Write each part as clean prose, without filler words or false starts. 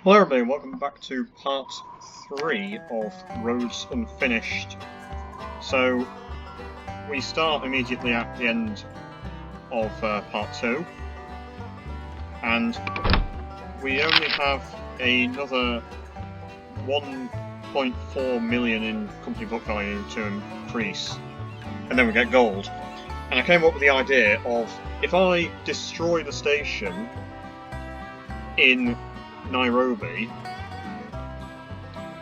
Hello everybody and welcome back to part 3 of Rhodes Unfinished. So, we start immediately at the end of part 2, and we only have another 1.4 million in company book value to increase, and then we get gold. And I came up with the idea of, if I destroy the station in Nairobi,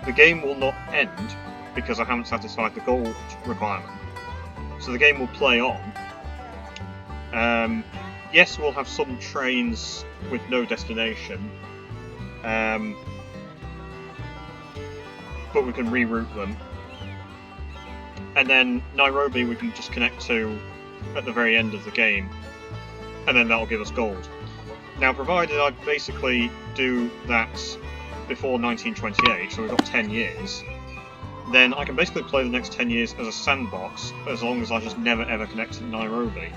the game will not end because I haven't satisfied the gold requirement. So the game will play on. Yes, we'll have some trains with no destination, but we can reroute them. And then Nairobi we can just connect to at the very end of the game, and then that'll give us gold. Now, provided I basically do that before 1928, so we've got 10 years, then I can basically play the next 10 years as a sandbox, as long as I just never ever connect to Nairobi.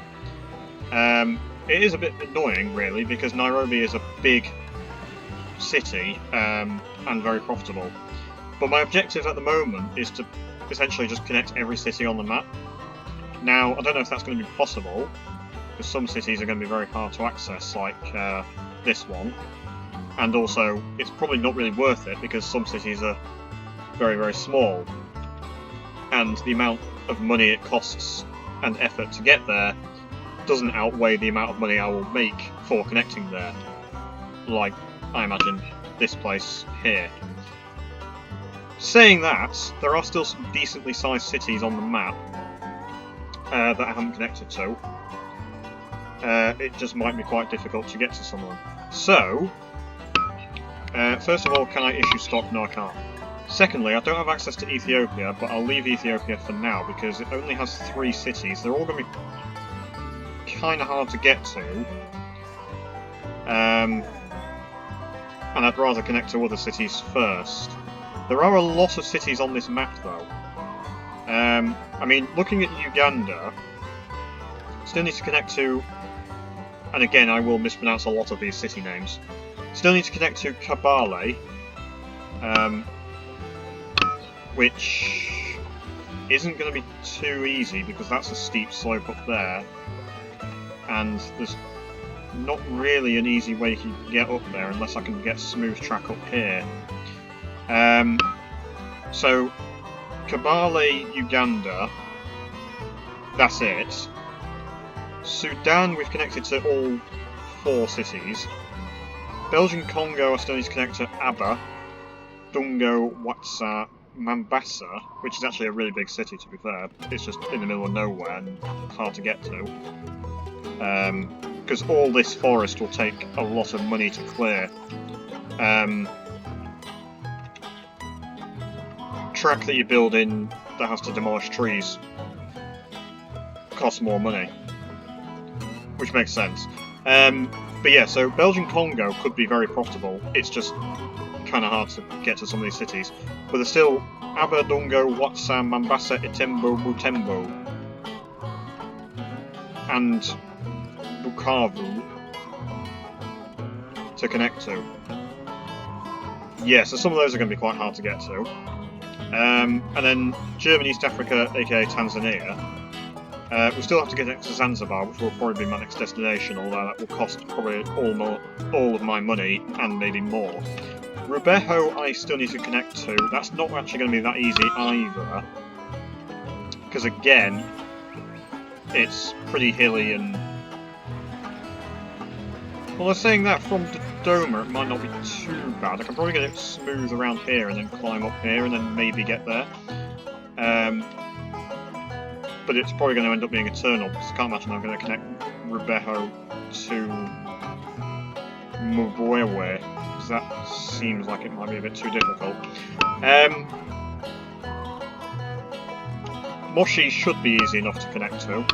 It is a bit annoying, really, because Nairobi is a big city and very profitable. But my objective at the moment is to essentially just connect every city on the map. Now, I don't know if that's going to be possible, because some cities are going to be very hard to access, like this one. And also, it's probably not really worth it, because some cities are very, very small. And the amount of money it costs and effort to get there doesn't outweigh the amount of money I will make for connecting there. Like, I imagine this place here. Saying that, there are still some decently sized cities on the map that I haven't connected to. It just might be quite difficult to get to some of them. So, first of all, can I issue stock? No, I can't. Secondly, I don't have access to Ethiopia, but I'll leave Ethiopia for now because it only has 3 cities. They're all going to be kind of hard to get to. And I'd rather connect to other cities first. There are a lot of cities on this map, though. I mean, looking at Uganda, still need to connect to, and again, I will mispronounce a lot of these city names. Still need to connect to Kabale, which isn't going to be too easy because that's a steep slope up there, and there's not really an easy way to get up there unless I can get smooth track up here. So, Kabale, Uganda, that's it. Sudan, we've connected to all 4 cities. Belgian Congo, I still need to connect to Aba, Dungo, Watsa, Mambasa, which is actually a really big city, to be fair. It's just in the middle of nowhere and hard to get to. Because all this forest will take a lot of money to clear. Track that you build in that has to demolish trees costs more money, which makes sense. But yeah, so Belgian Congo could be very profitable. It's just kind of hard to get to some of these cities. But there's still Aba, Dungo, Watsam, Mambasa, Itembo, Butembo, and Bukavu to connect to. Yeah, so some of those are going to be quite hard to get to. And then German East Africa, aka Tanzania. We still have to get to Zanzibar, which will probably be my next destination, although that will cost probably all of my money, and maybe more. Rubeho I still need to connect to. That's not actually going to be that easy either, because again, it's pretty hilly and... Well, they're saying that from Dodoma it might not be too bad. I can probably get it smooth around here and then climb up here and then maybe get there. But it's probably going to end up being eternal, because I can't imagine I'm going to connect Rubeho to Mubwewe, because that seems like it might be a bit too difficult. Moshi should be easy enough to connect to.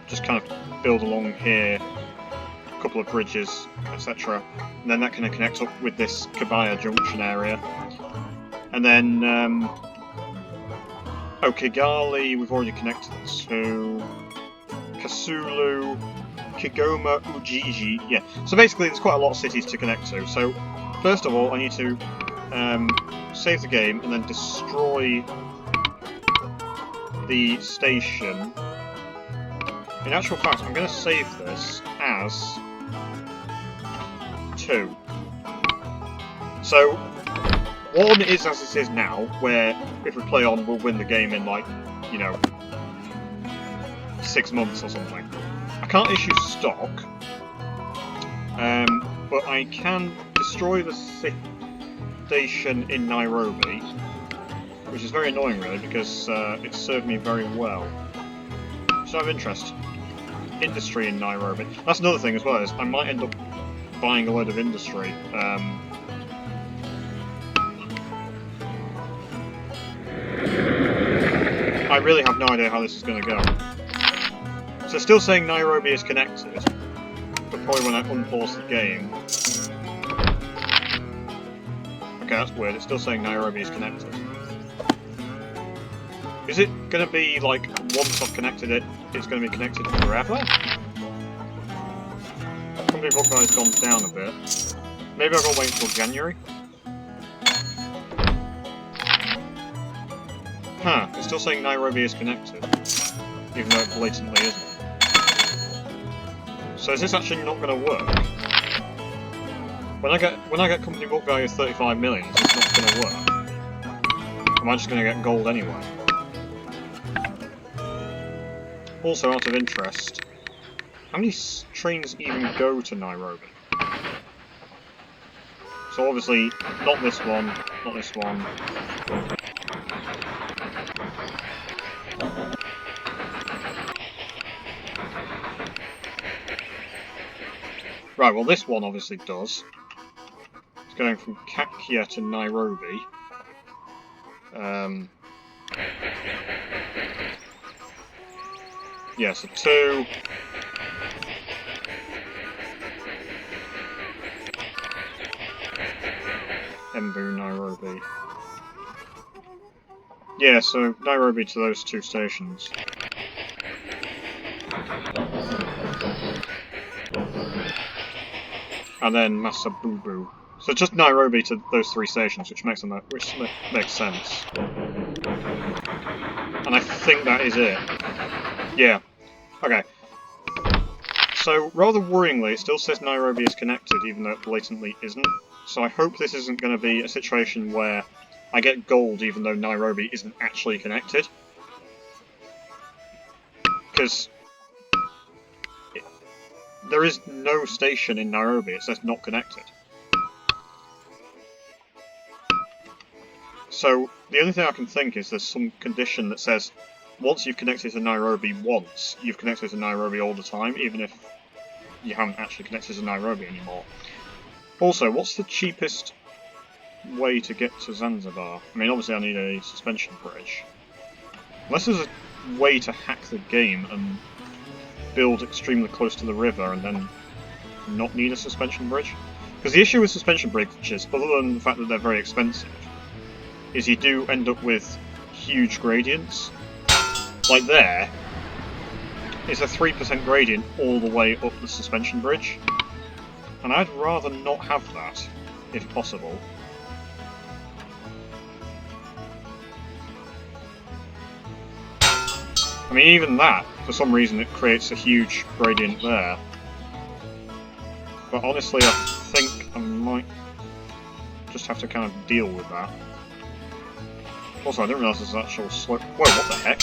Just kind of build along here, a couple of bridges, etc. And then that can connect up with this Kabaya junction area. And then... Kigali, we've already connected to Kasulu, Kigoma Ujiji. Yeah, so basically there's quite a lot of cities to connect to. So, first of all, I need to save the game and then destroy the station. In actual fact, I'm going to save this as 2. So, 1 is as it is now, where if we play on, we'll win the game in, like, you know, 6 months or something. I can't issue stock, but I can destroy the station in Nairobi, which is very annoying, really, because it served me very well. So I have interest. Industry in Nairobi. That's another thing as well, is I might end up buying a load of industry. I really have no idea how this is going to go. So it's still saying Nairobi is connected, but probably when I unpause the game... Okay, that's weird, it's still saying Nairobi is connected. Is it going to be like, once I've connected it, it's going to be connected forever? Company book value has gone down a bit. Maybe I've got to wait until January? Huh, it's still saying Nairobi is connected, even though it blatantly isn't. So is this actually not going to work? When I get company book value of 35 million, is this not going to work? Am I just going to get gold anyway? Also, out of interest, how many trains even go to Nairobi? So obviously, not this one, not this one. Right, well this one obviously does. It's going from Kakia to Nairobi. Yeah, so 2. Embu, Nairobi. Yeah, so Nairobi to those 2 stations. And then Masabubu. So just Nairobi to those 3 stations, which makes sense. And I think that is it. Yeah. Okay. So, rather worryingly, it still says Nairobi is connected, even though it blatantly isn't. So I hope this isn't going to be a situation where I get gold even though Nairobi isn't actually connected. Because there is no station in Nairobi, it says not connected. So the only thing I can think is there's some condition that says once you've connected to Nairobi once, you've connected to Nairobi all the time, even if you haven't actually connected to Nairobi anymore. Also, what's the cheapest way to get to Zanzibar? I mean, obviously I need a suspension bridge. Unless there's a way to hack the game and build extremely close to the river and then not need a suspension bridge. Because the issue with suspension bridges, other than the fact that they're very expensive, is you do end up with huge gradients. Like there, is a 3% gradient all the way up the suspension bridge. And I'd rather not have that, if possible. I mean, even that, for some reason, it creates a huge gradient there. But honestly, I think I might just have to kind of deal with that. Also, I didn't realise there's an actual slope. Whoa, what the heck?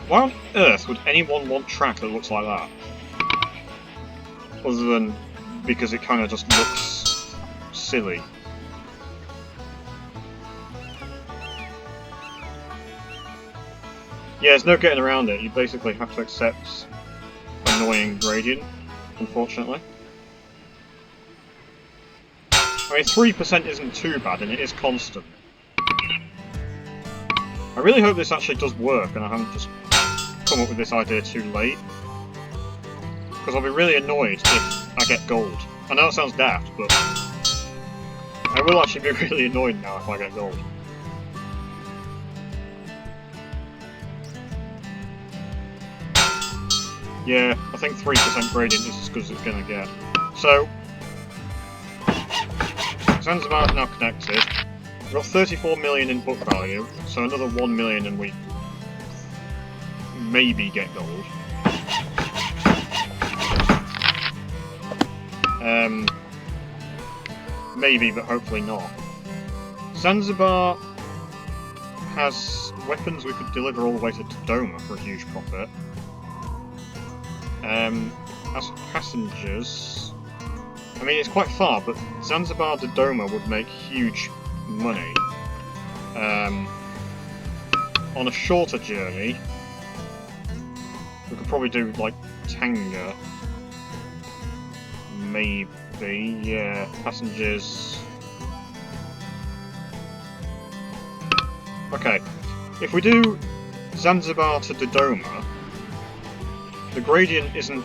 Why on earth would anyone want track that looks like that? Other than because it kind of just looks silly. Yeah, there's no getting around it. You basically have to accept annoying gradient, unfortunately. I mean, 3% isn't too bad, and it is constant. I really hope this actually does work, and I haven't just come up with this idea too late. Because I'll be really annoyed if I get gold. I know it sounds daft, but I will actually be really annoyed now if I get gold. Yeah, I think 3% gradient is as good as it's gonna get. So, Zanzibar is now connected. We've got 34 million in book value, so another 1 million and we maybe get gold. Maybe, but hopefully not. Zanzibar has weapons we could deliver all the way to Dodoma for a huge profit. As for passengers, I mean it's quite far, but Zanzibar to Dodoma would make huge money. On a shorter journey, we could probably do like Tanga. Maybe, yeah, passengers. Okay, if we do Zanzibar to Dodoma, the gradient isn't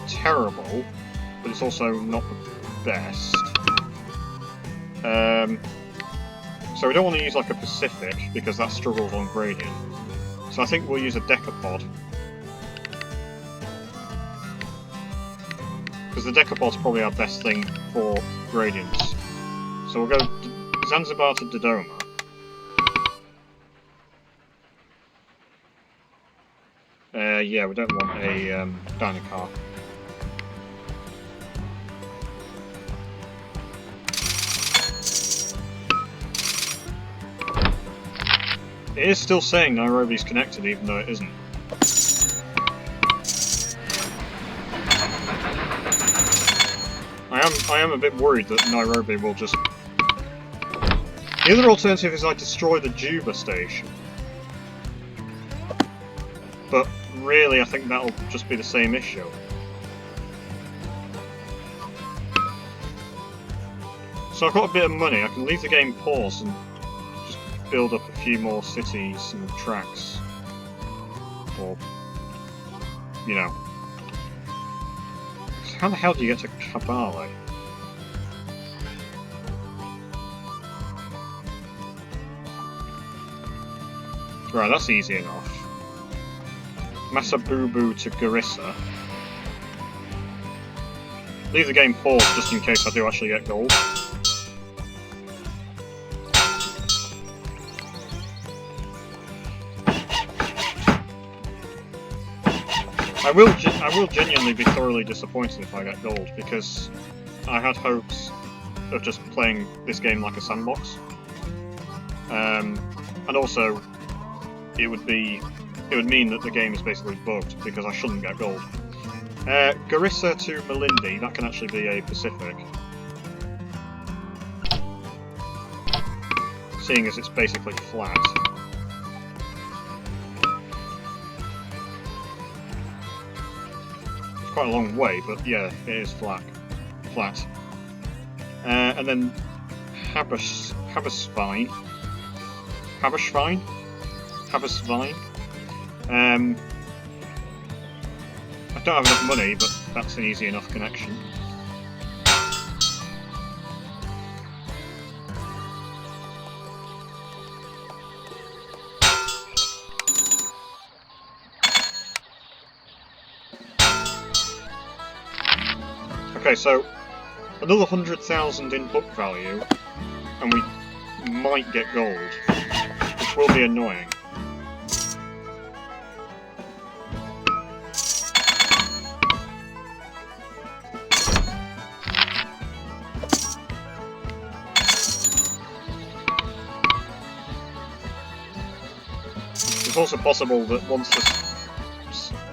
terrible, but it's also not the best. So we don't want to use like a Pacific, because that struggles on gradient. So I think we'll use a Decapod. Because the Decapod's probably our best thing for gradients. So we'll go Zanzibar to Dodoma. Yeah, we don't want a Dynacar. It is still saying Nairobi's connected, even though it isn't. I am a bit worried that Nairobi will just... The other alternative is I destroy the Juba station. But really, I think that'll just be the same issue. So I've got a bit of money, I can leave the game paused and just build up a few more cities and tracks. Or, you know. How the hell do you get to Kabale? Right, that's easy enough. Masabubu to Garissa. Leave the game paused just in case I do actually get gold. I will genuinely be thoroughly disappointed if I get gold, because I had hopes of just playing this game like a sandbox. And also, it would mean that the game is basically bugged, because I shouldn't get gold. Garissa to Malindi, that can actually be a Pacific. Seeing as it's basically flat. It's quite a long way, but yeah, it is flat. And then Habasvine. I don't have enough money, but that's an easy enough connection. Okay, so another 100,000 in book value, and we might get gold, which will be annoying. It's also possible that once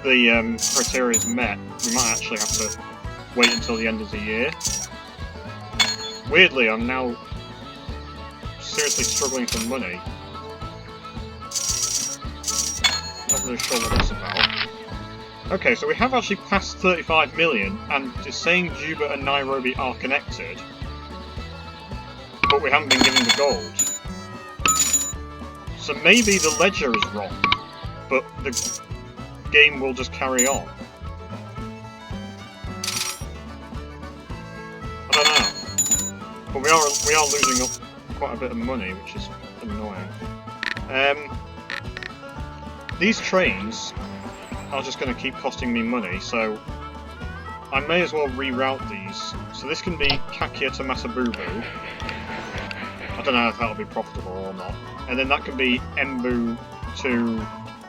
the criteria is met, we might actually have to wait until the end of the year. Weirdly, I'm now seriously struggling for money. Not really sure what that's about. Okay, so we have actually passed 35 million, and it's saying Juba and Nairobi are connected, but we haven't been given the gold. So maybe the ledger is wrong, but the game will just carry on. I don't know. But we are losing up quite a bit of money, which is annoying. These trains are just going to keep costing me money, so I may as well reroute these. So this can be Kakia to Masabubu. I don't know if that'll be profitable or not. And then that can be Embu to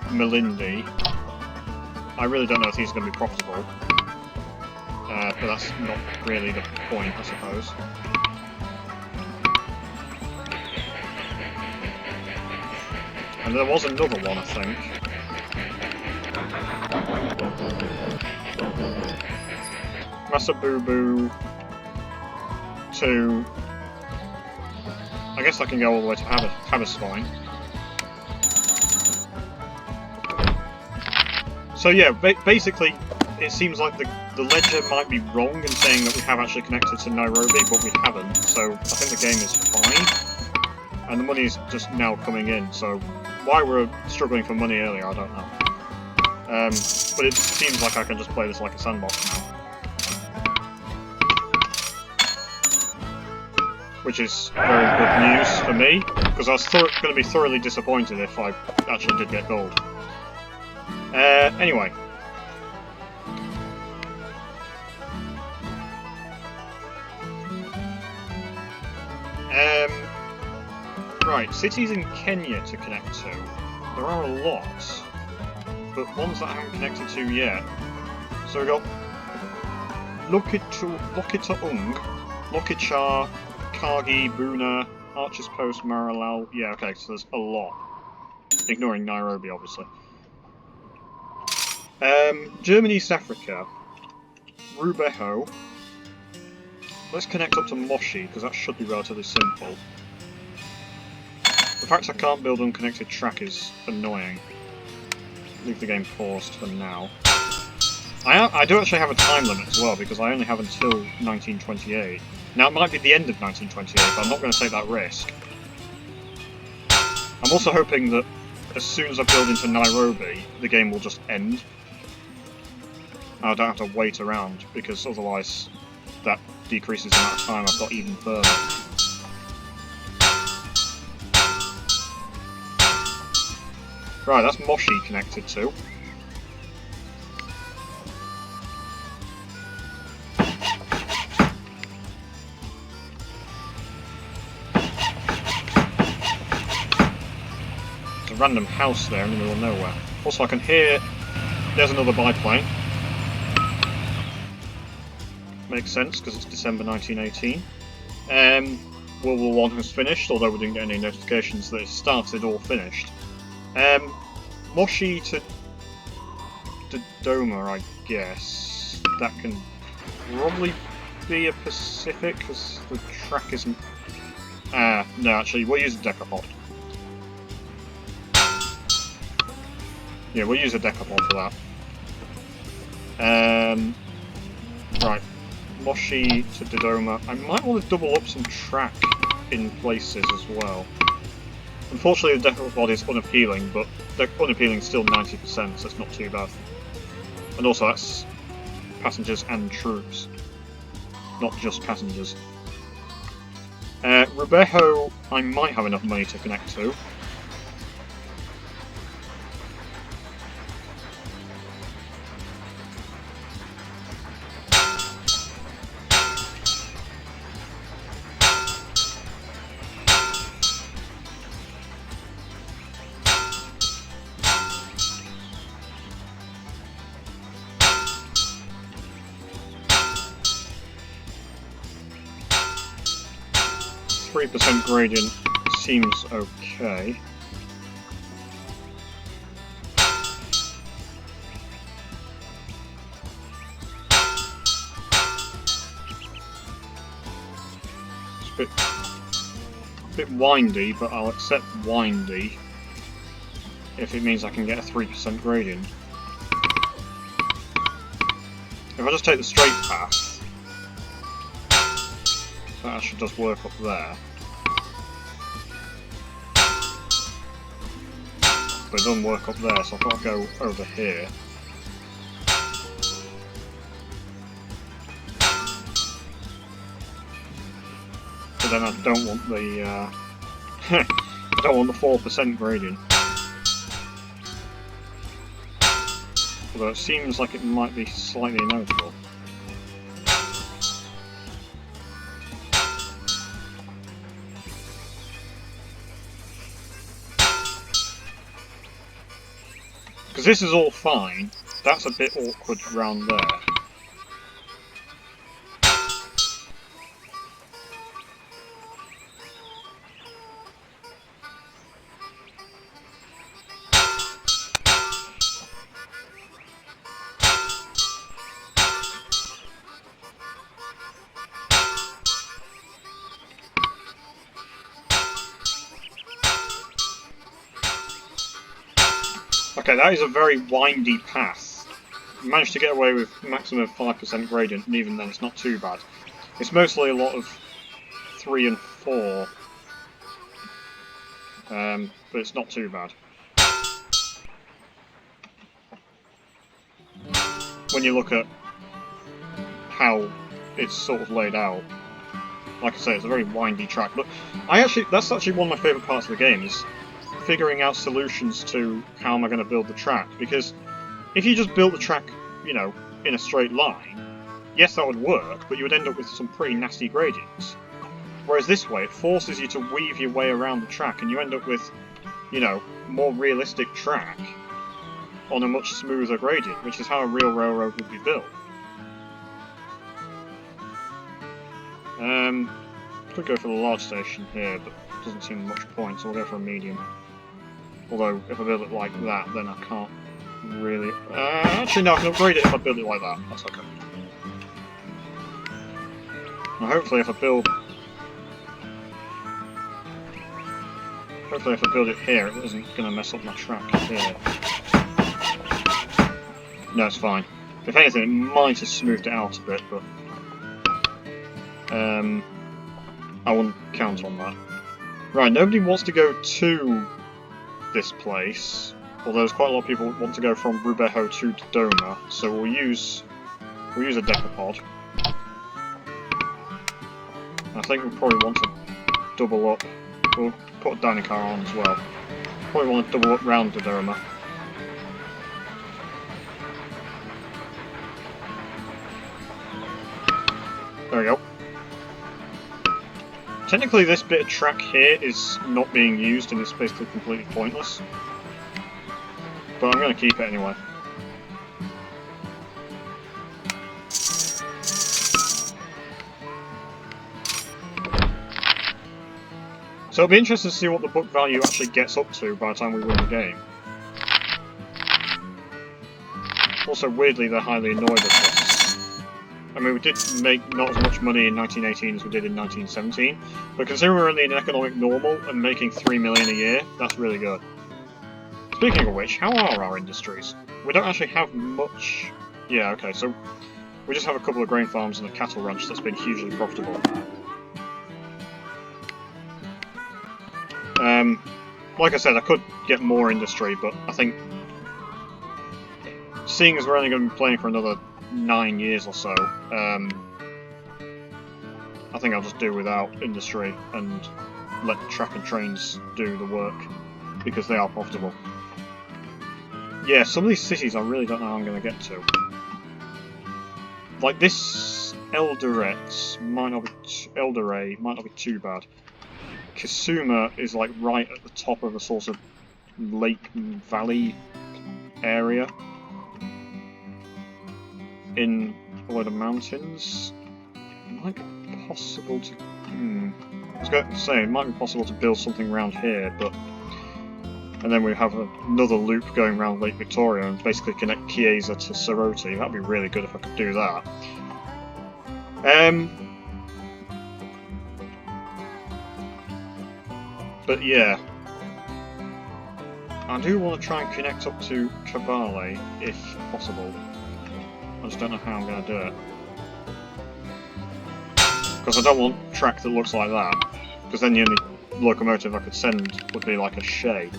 Melindi. I really don't know if these are going to be profitable. But that's not really the point, I suppose. And there was another one, I think. Masabubu to... I guess I can go all the way to Habisvine. So yeah, basically, it seems like the ledger might be wrong in saying that we have actually connected to Nairobi, but we haven't, so I think the game is fine. And the money is just now coming in, so why we're struggling for money earlier, I don't know. But it seems like I can just play this like a sandbox now. Which is very good news for me, because I was going to be thoroughly disappointed if I actually did get gold. Anyway. Right, cities in Kenya to connect to. There are a lot, but ones that I haven't connected to yet. So we've got Lokitaung, Lokichar, Kagi, Buna, Archer's Post, Maralal. Yeah, okay, so there's a lot. Ignoring Nairobi, obviously. Germany, East Africa. Rubeho. Let's connect up to Moshi, because that should be relatively simple. The fact I can't build unconnected track is annoying. Leave the game paused for now. I do actually have a time limit as well, because I only have until 1928. Now, it might be the end of 1928, but I'm not going to take that risk. I'm also hoping that as soon as I build into Nairobi, the game will just end. I don't have to wait around, because otherwise that decreases the amount of time I've got even further. Right, that's Moshi connected to. There's a random house there in the middle of nowhere. Also, I can hear... There's another biplane. Makes sense, because it's December 1918. World War I has finished, although we didn't get any notifications that it started or finished. Moshi to Dodoma, I guess. That can probably be a Pacific, because the track isn't... no, actually, we'll use a Decapod. Yeah, we'll use a Decapod for that. Right. Moshi to Dodoma. I might want to double up some track in places as well. Unfortunately, the Decapod is unappealing, but the unappealing is still 90%, so it's not too bad. And also, that's passengers and troops, not just passengers. Rubeho, I might have enough money to connect to. %, gradient seems okay. It's a bit windy, but I'll accept windy if it means I can get a 3% gradient. If I just take the straight path, that actually does work up there. But it doesn't work up there, so I've got to go over here. But then I don't want the I don't want the 4% gradient. although it seems like it might be slightly inevitable. Because this is all fine, that's a bit awkward round there. Okay, that is a very windy path. Managed to get away with maximum of 5% gradient, and even then it's not too bad. It's mostly a lot of 3 and 4, but it's not too bad. When you look at how it's sort of laid out. Like I say, it's a very windy track, but that's actually one of my favourite parts of the game, is figuring out solutions to how am I going to build the track, because if you just built the track, you know, in a straight line, yes, that would work, but you would end up with some pretty nasty gradients. Whereas this way, it forces you to weave your way around the track, and you end up with, you know, more realistic track on a much smoother gradient, which is how a real railroad would be built. Could go for the large station here, but doesn't seem much point, so we'll go for a medium. Although, if I build it like that, then I can't really... actually, no, I can upgrade it if I build it like that. That's okay. Now, hopefully if I build it here, it isn't going to mess up my track here. No, it's fine. If anything, it might have smoothed it out a bit, but... I wouldn't count on that. Right, nobody wants to go to this place, although there's quite a lot of people who want to go from Rubeho to Dodoma, so we'll use a decapod. I think we probably want to double up. We'll put a Dynacar on as well. Probably want to double up round Dodoma. There we go. Technically this bit of track here is not being used and it's basically completely pointless. But I'm going to keep it anyway. So it'll be interesting to see what the book value actually gets up to by the time we win the game. Also, weirdly, they're highly annoyed at us. I mean, we did make not as much money in 1918 as we did in 1917, but considering we're only in economic normal and making 3 million a year, that's really good. Speaking of which, how are our industries? We don't actually have much... Yeah, okay, so we just have a couple of grain farms and a cattle ranch that's been hugely profitable. Like I said, I could get more industry, but I think... Seeing as we're only going to be playing for another 9 years or so, I think I'll just do without industry and let track and trains do the work, because they are profitable. Yeah, some of these cities I really don't know how I'm going to get to. Like this Eldoret might not be too bad. Kasuma is like right at the top of a sort of lake and valley area in a load of mountains. It might be possible to... I was going to say, it might be possible to build something around here, but... And then we have another loop going around Lake Victoria and basically connect Chiesa to Soroti. That'd be really good if I could do that. But yeah. I do want to try and connect up to Cabale, if possible. I just don't know how I'm going to do it. Because I don't want a track that looks like that. Because then the only locomotive I could send would be like a Shay.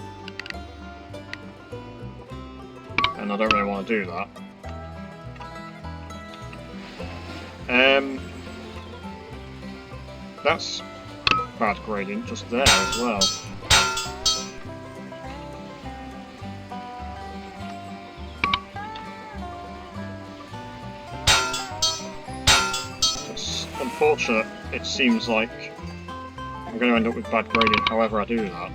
And I don't really want to do that. That's bad gradient just there as well. unfortunate it seems like I'm going to end up with bad gradient however I do that.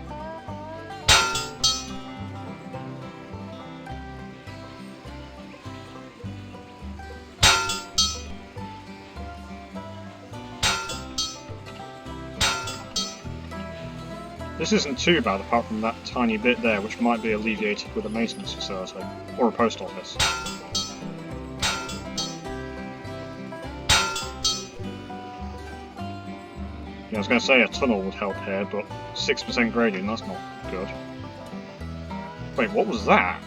This isn't too bad apart from that tiny bit there which might be alleviated with a maintenance facility, or a post office. Yeah, I was going to say a tunnel would help here, but 6% gradient, that's not good. Wait, what was that?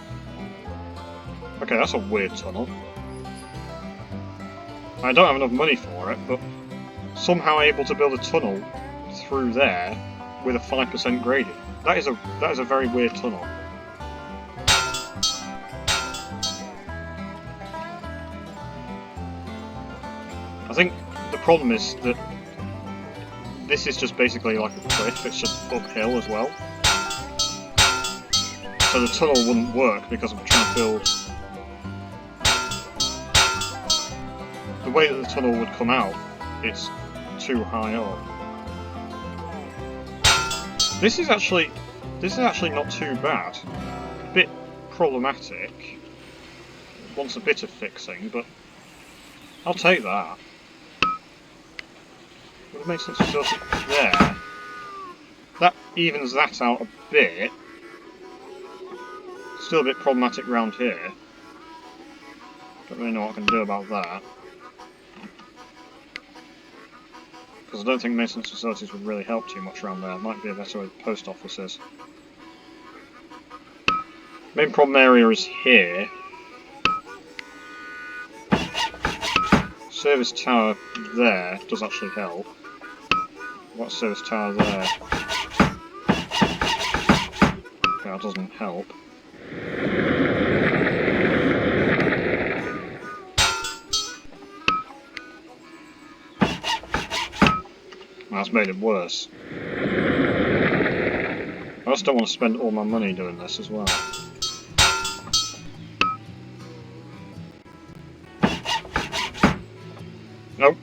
Okay, that's a weird tunnel. I don't have enough money for it, but somehow able to build a tunnel through there with a 5% gradient. That is a very weird tunnel. I think the problem is that this is just basically like a cliff, it's just uphill as well. So the tunnel wouldn't work because I'm trying to build... The way that the tunnel would come out, it's too high up. This is actually not too bad. A bit problematic. Wants a bit of fixing, but I'll take that. Would have made sense to there. That evens that out a bit. Still a bit problematic round here. Don't really know what I can do about that. Because I don't think maintenance facilities would really help too much around there. Might be a better way the post office is. Main problem area is here. Service tower there does actually help. What service tower there? Okay, that doesn't help. That's made it worse. I just don't want to spend all my money doing this as well. Nope,